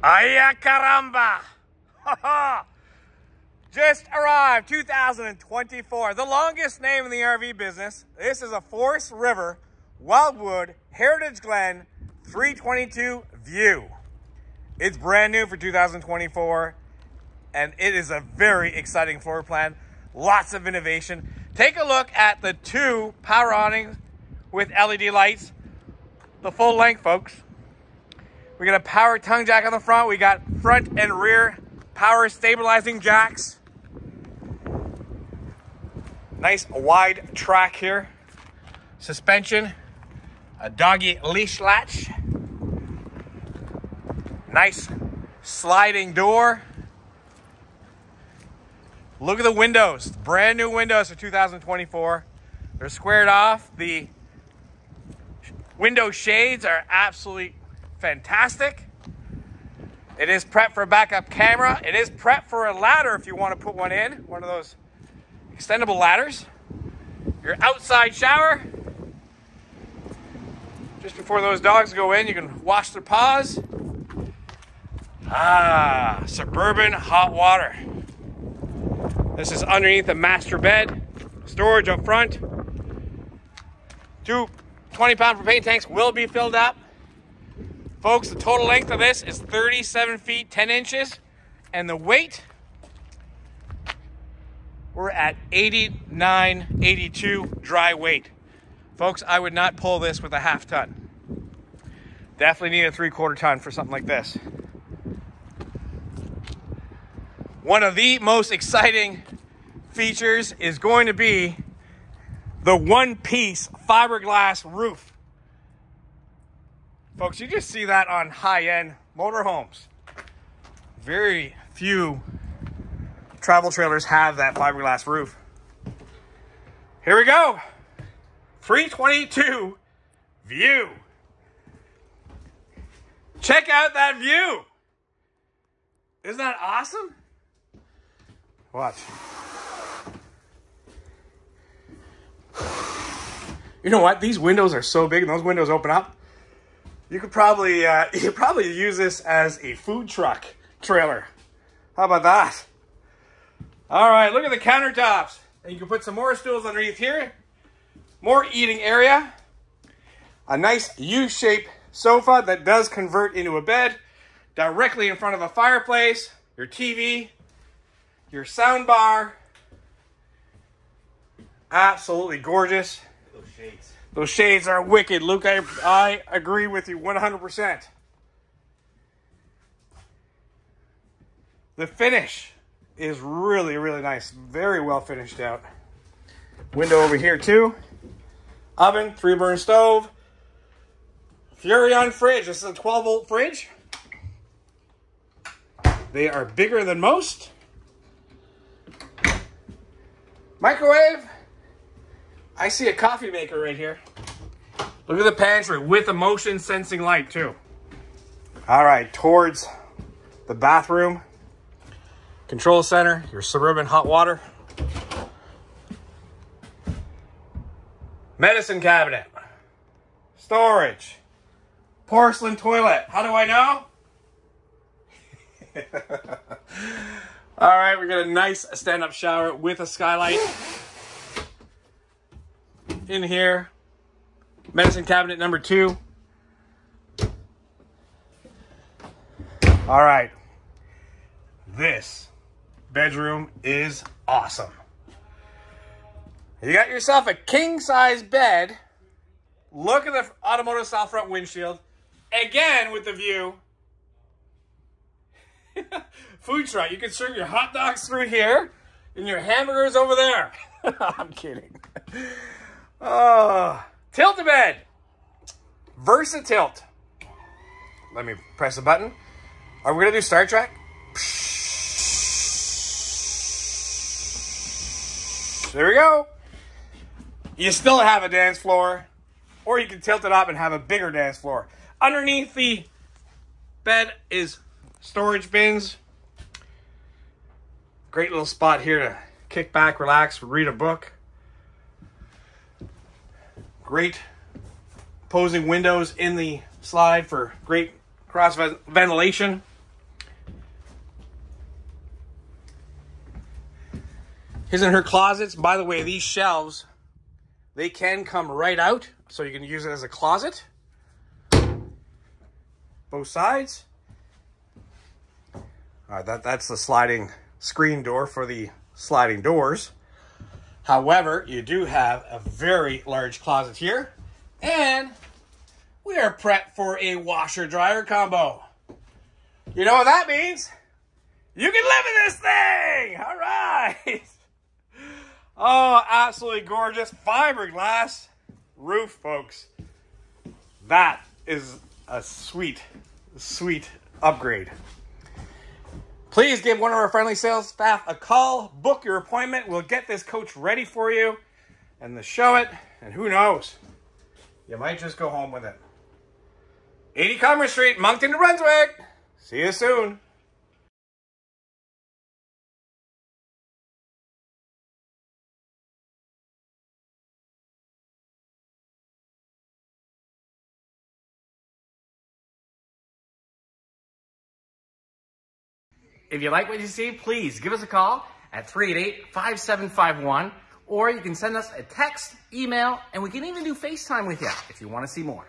Ay caramba! Just arrived, 2024. The longest name in the RV business. This is a Forest River Wildwood Heritage Glen 322VIEW. It's brand new for 2024, and it is a very exciting floor plan. Lots of innovation. Take a look at the two power awnings with LED lights. The full length, folks. We got a power tongue jack on the front. We got front and rear power stabilizing jacks. Nice wide track here. Suspension. A doggy leash latch. Nice sliding door. Look at the windows. Brand new windows for 2024. They're squared off. The window shades are absolutely fantastic. It is prepped for a backup camera. It is prepped for a ladder if you want to put one in. One of those extendable ladders. Your outside shower. Just before those dogs go in, you can wash their paws. Ah, suburban hot water. This is underneath the master bed. Storage up front. Two 20-pound propane tanks will be filled up. Folks, the total length of this is 37 feet, 10 inches. And the weight, we're at 89, 82 dry weight. Folks, I would not pull this with a half ton. Definitely need a 3/4 ton for something like this. One of the most exciting features is going to be the one-piece fiberglass roof. Folks, you just see that on high-end motorhomes. Very few travel trailers have that fiberglass roof. Here we go. 322 view. Check out that view. Isn't that awesome? Watch. You know what? These windows are so big, and those windows open up. You could probably use this as a food truck trailer. How about that? All right, look at the countertops. And you can put some more stools underneath here. More eating area. A nice U-shaped sofa that does convert into a bed. Directly in front of a fireplace. Your TV. Your sound bar. Absolutely gorgeous. Those shades. Those shades are wicked. Luke, I agree with you 100%. The finish is really, really nice. Very well finished out. Window over here too. Oven, 3-burner stove. Furrion fridge. This is a 12-volt fridge. They are bigger than most. Microwave. I see a coffee maker right here. Look at the pantry with a motion sensing light too. All right, towards the bathroom. Control center, your suburban hot water. Medicine cabinet. Storage. Porcelain toilet. How do I know? All right, we got a nice stand-up shower with a skylight. In here, medicine cabinet number 2. All right, this bedroom is awesome. You got yourself a king-size bed. Look at the Automotive Style front windshield. Again, with the view. Food truck. You can serve your hot dogs through here and your hamburgers over there. I'm kidding. Tilt-a-bed. Versa-tilt. Let me press a button. Are we going to do Star Trek? There we go. You still have a dance floor, or you can tilt it up and have a bigger dance floor. Underneath the bed is storage bins. Great little spot here to kick back, relax, read a book. Great opposing windows in the slide for great cross ventilation. His and her closets. By the way, these shelves, they can come right out, so you can use it as a closet. Both sides. All right, that's the sliding screen door for the sliding doors. However, you do have a very large closet here, and we are prepped for a washer-dryer combo. You know what that means? You can live in this thing! All right! Oh, absolutely gorgeous fiberglass roof, folks. That is a sweet, sweet upgrade. Please give one of our friendly sales staff a call. Book your appointment. We'll get this coach ready for you and show it. And who knows? You might just go home with it. 80 Commerce Street, Moncton, New Brunswick. See you soon. If you like what you see, please give us a call at 388-5751, or you can send us a text, email, and we can even do FaceTime with you if you want to see more.